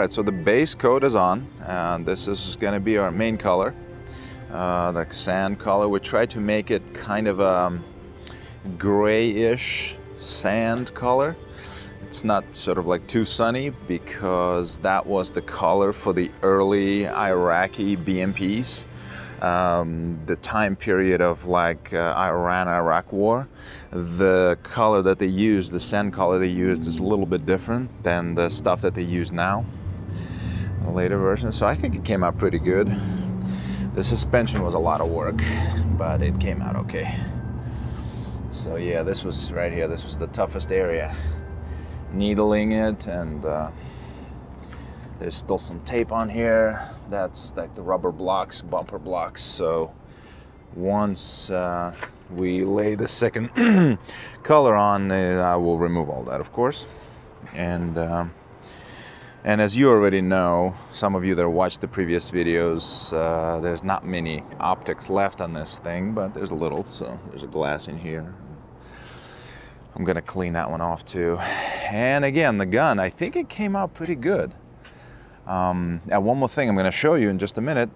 So the base coat is on, and this is going to be our main color, the sand color. We tried to make it kind of a grayish sand color. It's not sort of like too sunny, because that was the color for the early Iraqi BMPs. The time period of like Iran-Iraq war, the color that they used, the sand color they used, is a little bit different than the stuff that they use now, the later version. So I think it came out pretty good. The suspension was a lot of work, but it came out okay. So yeah, this was right here, this was the toughest area, needling it, and there's still some tape on here. That's like the rubber blocks, bumper blocks. So once we lay the second color on, I will remove all that, of course. And as you already know, some of you that watched the previous videos, there's not many optics left on this thing, but there's a little. So there's a glass in here. I'm gonna clean that one off too. And again, the gun, I think it came out pretty good. One more thing I'm going to show you in just a minute.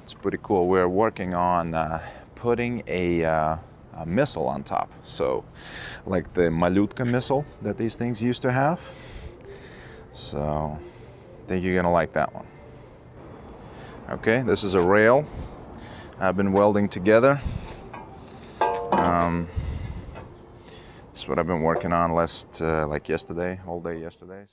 It's pretty cool. We're working on putting a missile on top. So like the Malutka missile that these things used to have. So I think you're going to like that one. Okay, this is a rail I've been welding together. This is what I've been working on like yesterday, all day yesterday.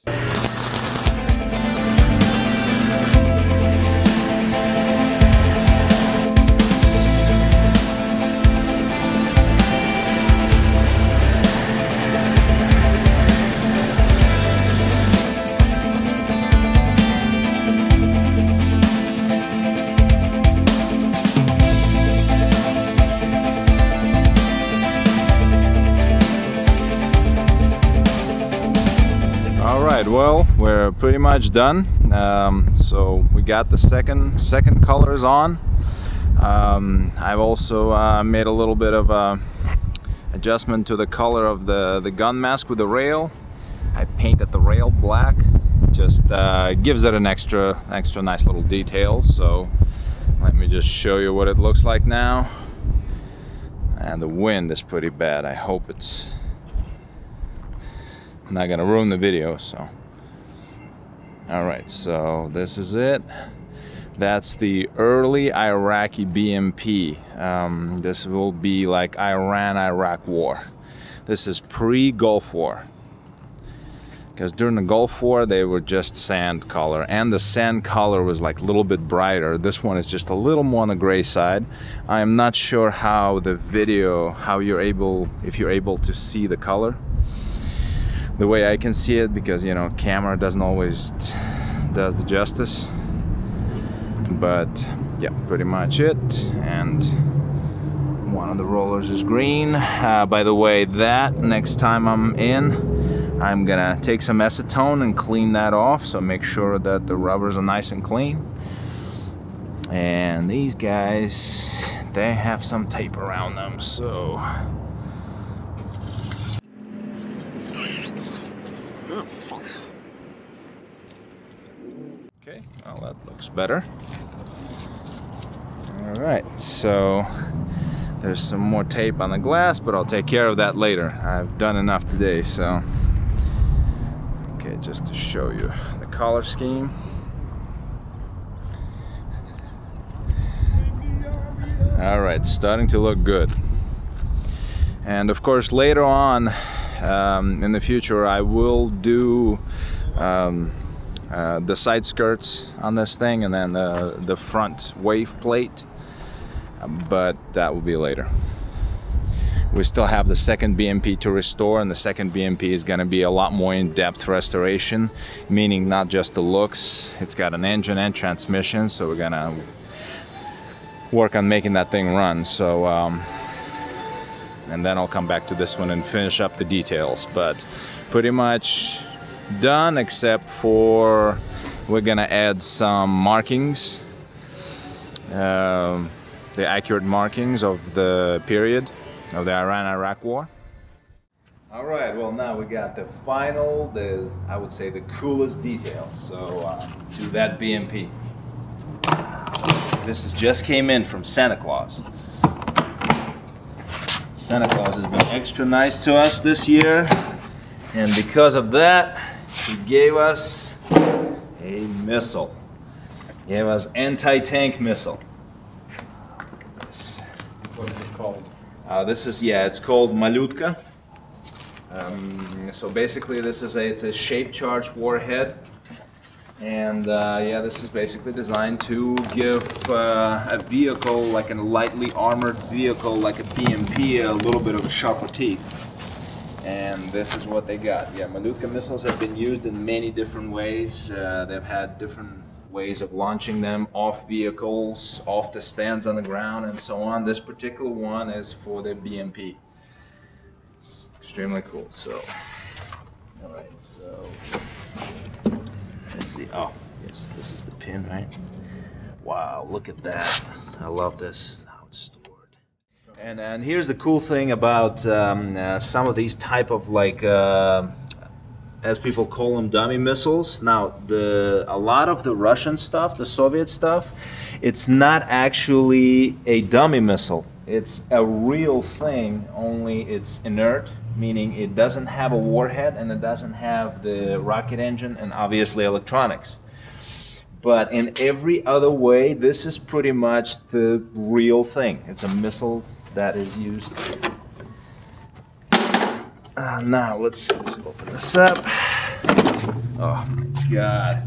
Well, we're pretty much done. So we got the second colors on. I've also made a little bit of adjustment to the color of the gun mask with the rail. I painted the rail black. Just gives it an extra nice little detail. So let me just show you what it looks like now. And the wind is pretty bad. I hope it's not gonna ruin the video. So all right, so this is it. That's the early Iraqi BMP. This will be like Iran-Iraq war. This is pre-Gulf War, because during the Gulf War they were just sand color, and the sand color was like a little bit brighter. This one is just a little more on the gray side. I am not sure how the video, if you're able to see the color the way I can see it, because you know, camera doesn't always does the justice. But yeah, pretty much it. And one of the rollers is green. By the way, that next time I'm in, I'm gonna take some acetone and clean that off, so make sure that the rubbers are nice and clean. And these guys, they have some tape around them, so okay, well, that looks better. All right, so there's some more tape on the glass, but I'll take care of that later. I've done enough today, so okay, just to show you the color scheme. All right, starting to look good. And of course, later on in the future, I will do the side skirts on this thing, and then the front wave plate, but that will be later. We still have the second BMP to restore, and the second BMP is going to be a lot more in-depth restoration, meaning not just the looks. It's got an engine and transmission, so we're going to work on making that thing run. So and then I'll come back to this one and finish up the details, but pretty much done, except for we're gonna add some markings, the accurate markings of the period of the Iran-Iraq War. All right, well, now we got the final, I would say the coolest detail. So to that BMP. This just came in from Santa Claus. Santa Claus has been extra nice to us this year, and because of that, he gave us a missile. He gave us anti-tank missile. What is it called? It's called Malutka. So basically, it's a shape-charged warhead, and this is basically designed to give a vehicle, like a lightly armored vehicle, like a BMP, a little bit of sharper teeth. And this is what they got. Yeah, Malutka missiles have been used in many different ways. They've had different ways of launching them off vehicles, off the stands on the ground, and so on. This particular one is for the BMP. It's extremely cool. So, all right, so let's see. Oh, yes, this is the pin, right? Wow, look at that. I love this. How it's stored. And here's the cool thing about some of these type of, like, as people call them, dummy missiles. Now, a lot of the Russian stuff, the Soviet stuff, it's not actually a dummy missile. It's a real thing, only it's inert, meaning it doesn't have a warhead and it doesn't have the rocket engine and obviously electronics. But in every other way, this is pretty much the real thing. It's a missile that is used. Now let's open this up. Oh my God.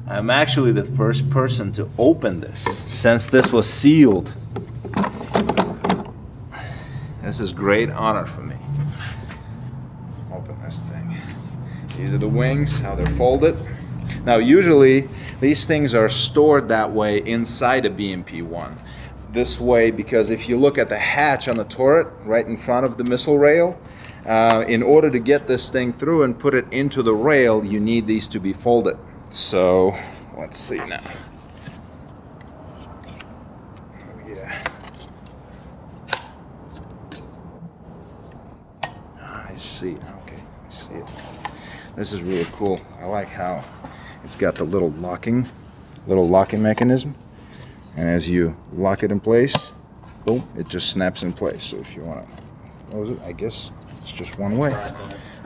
I'm actually the first person to open this since this was sealed. This is great honor for me. Open this thing. These are the wings, how they're folded. Now usually these things are stored that way inside a BMP1. This way, because if you look at the hatch on the turret right in front of the missile rail, in order to get this thing through and put it into the rail, you need these to be folded. So let's see now. Oh yeah. I see. Okay, I see it. This is really cool. I like how it's got the little locking mechanism, and as you lock it in place, boom, it just snaps in place. So if you want to close it, I guess it's just one way.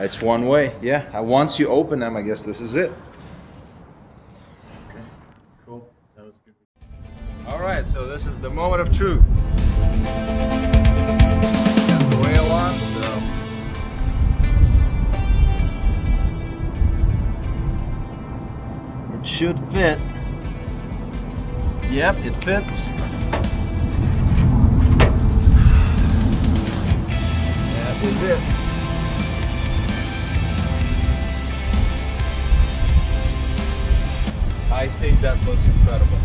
It's one way, yeah. Once you open them, I guess this is it. Okay, cool. That was good. All right, so this is the moment of truth. Got the rail on, so. It should fit. Yep, it fits. That is it. I think that looks incredible.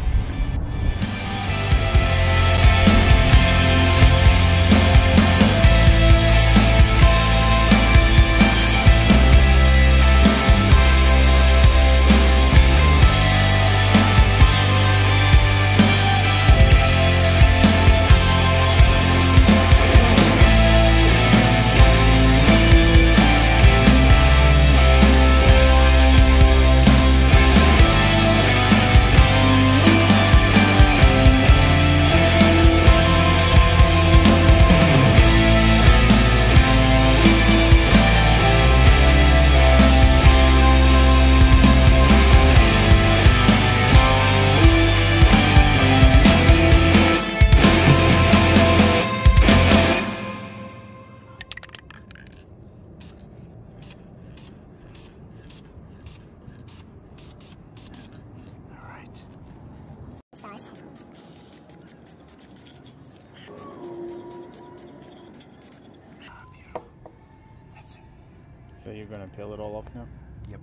So you're gonna peel it all off now? Yep.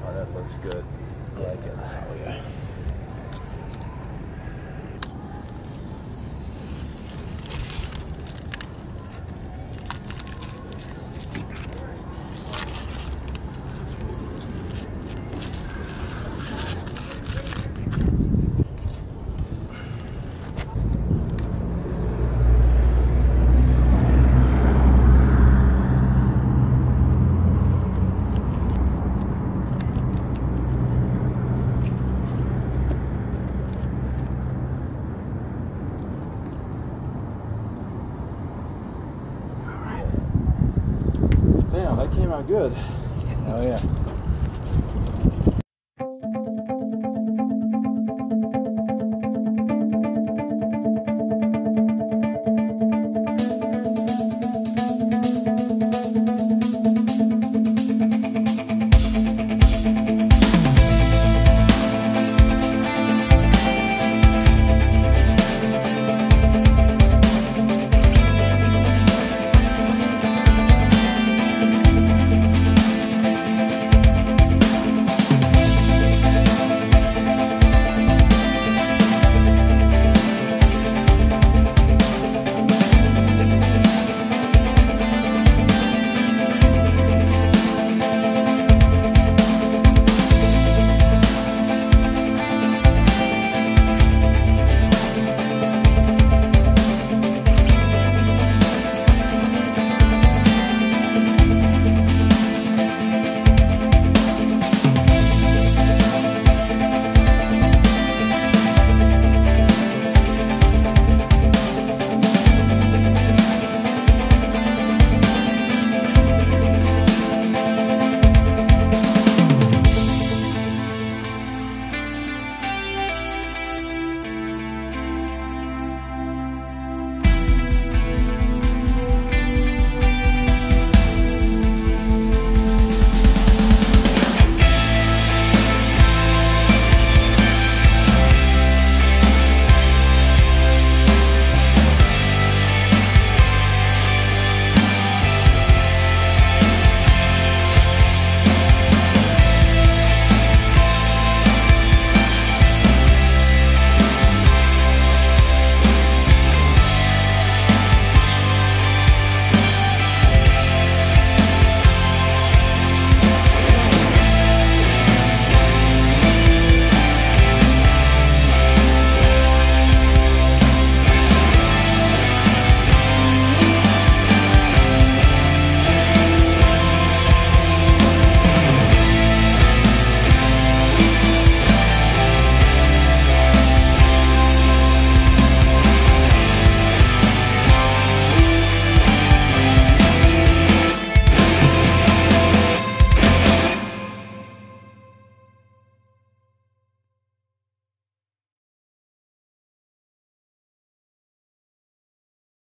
Oh, that looks good. I like it. Oh yeah. Damn, that came out good. Oh yeah.